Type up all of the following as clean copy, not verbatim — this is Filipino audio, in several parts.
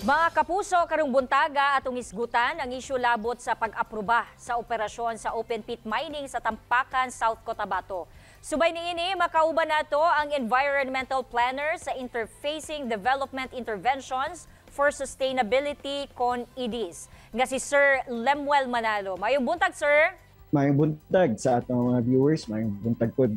Mga kapuso, karong buntaga atong isgutan ang isyu labot sa pag-aproba sa operasyon sa open pit mining sa Tampakan, South Cotabato. Subay niini makauban nato ang environmental planner sa Interfacing Development Interventions for Sustainability con IDIS nga si Sir Lemuel Manalo. Mayong buntag, sir. Mayong buntag sa atong mga viewers, mayong buntag po,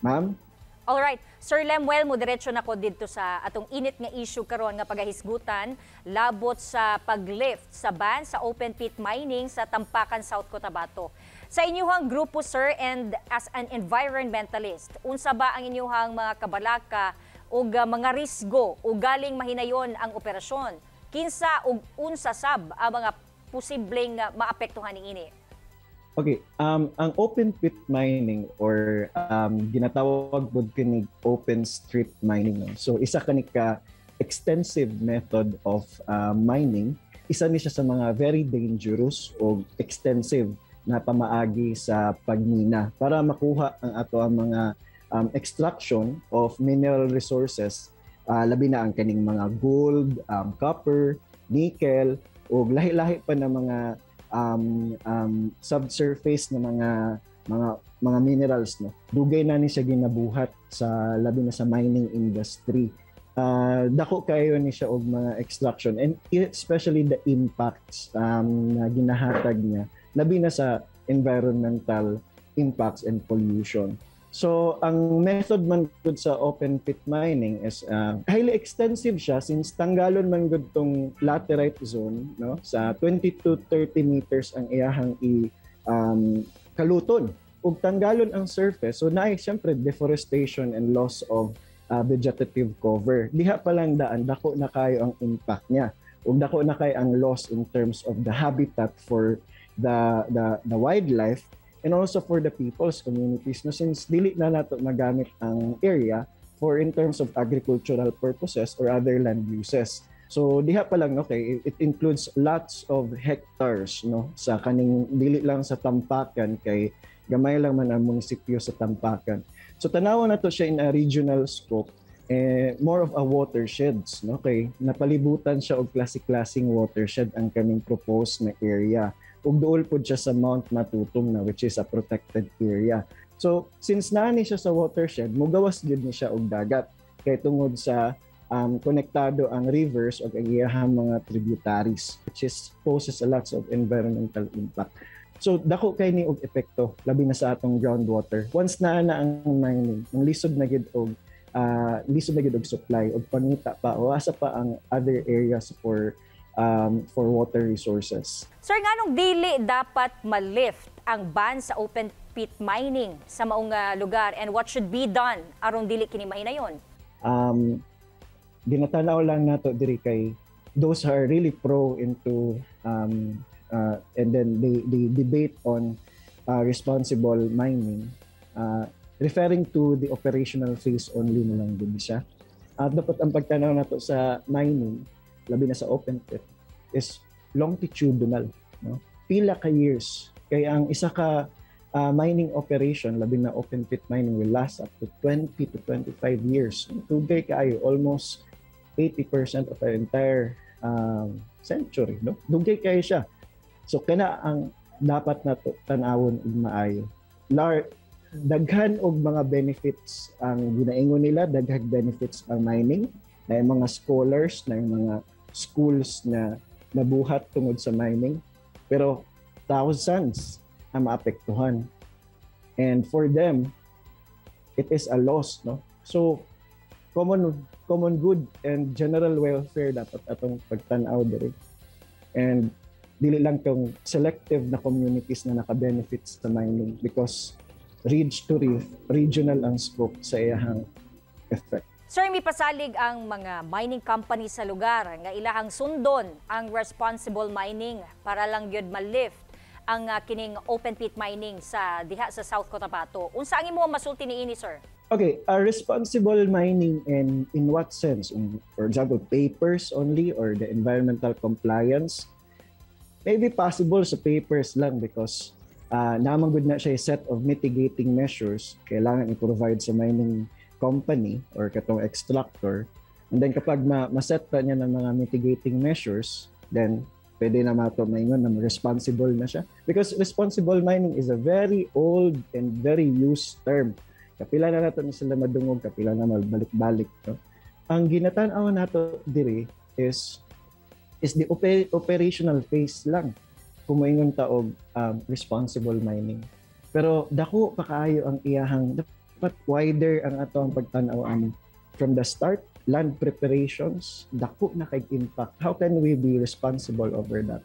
ma'am. Alright, Sir Lemuel, mo diretso na ko dito sa atong init nga issue karon nga pagahisgutan labot sa paglift sa ban sa open pit mining sa Tampakan, South Cotabato. Sa inyuhang grupo, sir, and as an environmentalist, unsa ba ang inyuhang mga kabalaka o mga risgo o galing mahinayon ang operasyon? Kinsa ug unsa sab ang mga posibleng maapektuhan niini? Okay, ang open pit mining or ginatawag pod kini open strip mining. No? So isa kani ka extensive method of mining. Isa ni siya sa mga very dangerous o extensive na pamaagi sa pagmina para makuha ang ato ang mga extraction of mineral resources, labi na ang kaning mga gold, copper, nickel o lahi-lahi pa na mga subsurface na mga minerals, no. Dugay na ni siya ginabuhat sa labi na sa mining industry. Dako kayo ni siya og mga extraction and especially the impacts na ginahatag niya labi na sa environmental impacts and pollution. So, ang method man gud sa open pit mining is highly extensive siya since tanggalon man gud tong laterite zone, no, sa 20 to 30 meters ang iyahang kaluton. Ug tanggalon ang surface, so naay syempre deforestation and loss of vegetative cover. Diha pa lang daan dako na kayo ang impact niya. Ug dako na kayo ang loss in terms of the habitat for the wildlife and also for the people's communities, no, since dili na nato magamit ang area for in terms of agricultural purposes or other land uses. So diha pa lang, okay, it includes lots of hectares, no, sa kaning dili lang sa Tampakan kay gamay lang man ang munisipyo sa Tampakan. So tanawan nato siya in a regional scope, more of a watersheds, no, kay napalibutan siya og klase-klaseng watershed ang kaming proposed na area. Ug duol pod siya sa Mount Matutum na which is a protected area. So since naani siya sa watershed, mugawas gyud ni siya og dagat kay tungod sa konektado ang rivers ug ang iyahang mga tributaries, which is poses a lots of environmental impact. So dako kay ni og epekto labi na sa atong groundwater. Once naa na ang mining, ang lisod na gyud og supply og pangita pa o asa pa ang other areas for water resources. Sir, nganong dili dapat ma-lift ang ban sa open pit mining sa maong lugar and what should be done aron dili kini mahinayon? Ginatanaw lang nato diri kay those who are really pro into and then they debate on responsible mining, referring to the operational phase only na lang din siya. At dapat ang pagtanaw nato sa mining labi na sa open pit is longitudinal, no? Pila ka years kay ang isa ka mining operation labi na open pit mining will last up to 20 to 25 years. Tugay kaayo almost 80% of our entire century, no? Dugay kayo siya. So kana ang dapat nato tan-awon ug maayo. Daghan og mga benefits ang ginaingon nila, daghang benefits ang mining, na yung mga scholars, na yung mga schools na nabuhat tungod sa mining, pero thousands ang maapektuhan. And for them, it is a loss, no? So common good and general welfare dapat atong pagtan-aw diri. And dili lang tong selective na communities na naka-benefits sa mining because ridge to regional ang scope sa iyahang effect. Sir, may pasalig ang mga mining company sa lugar nga ilahang sundon ang responsible mining para lang gyud ma-lift ang kining open pit mining sa diha sa South Cotabato. Unsa ang imo masulti niini, sir? Okay, responsible mining in what sense? For example, papers only or the environmental compliance? Maybe possible sa papers lang because naman good na siya a set of mitigating measures kailangan i-provide sa mining company or katong extractor And then kapag ma-set pa niya ng mga mitigating measures, then pwede na mato maingon na responsible na siya. Because responsible mining is a very old and very used term. Kapila na nato ni sila madungog, kapila na magbalik-balik. No? Ang ginatanaw nato diri is the operational phase lang kung moingon ta og responsible mining. Pero dako pa kaayo ang iyahang dapat wider ang ato ang pagtan-aw from the start. Land preparations, dako na kay impact. How can we be responsible over that?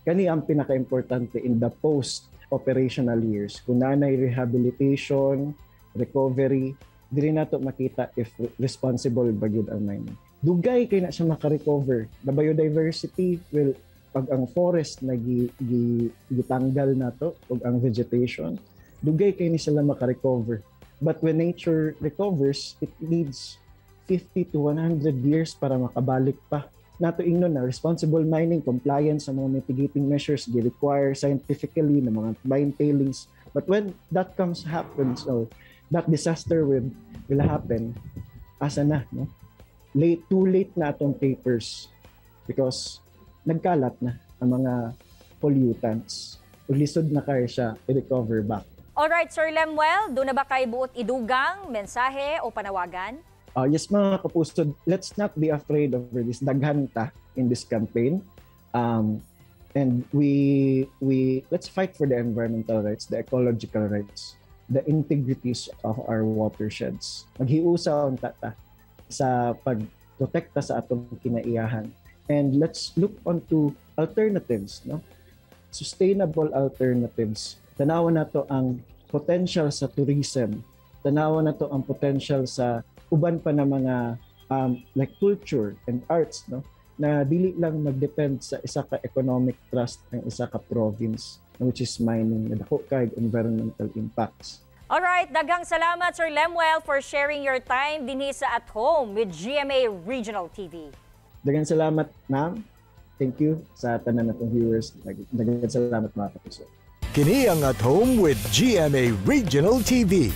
Kani ang pinaka-importante in the post-operational years. Kung nanay rehabilitation, recovery, dili nato makita if responsible ba gyud ang mining. Dugay kay na siya maka-recover. The biodiversity will pag ang forest na gitanggal nato ug ang vegetation, dugay kay ni sila maka-recover. But when nature recovers, it needs 50 to 100 years para makabalik pa. Nato ingnon na responsible mining, compliance sa mga mitigating measures gi-require scientifically ng mga mine tailings. But when that happens, or that disaster will happen, asa na, no? Too late na atong papers because nagkalat na ang mga pollutants. Lisod na kayo siya i-recover back. Alright, Sir Lemuel, doon na ba kay buot idugang, mensahe o panawagan? Yes mga kapustod, let's not be afraid of this. Daghan ta in this campaign. And we let's fight for the environmental rights, the ecological rights, the integrities of our watersheds. Maghiusaw ta sa pagprotekta sa atong kinaiyahan. And let's look onto alternatives, no? Sustainable alternatives. Tanawan nato ang potential sa tourism. Tanawan nato ang potential sa uban pa na mga like culture and arts, no, na dili lang mag-depend sa isa ka economic trust ng isa ka province, which is mining, na dako kay environmental impacts. Alright, daghang salamat Sir Lemuel for sharing your time dinhi sa At Home with GMA Regional TV. Daghang salamat, ma'am. Thank you sa tanan natong viewers. Daghang salamat mga kapusod. Kini ang At Home with GMA Regional TV.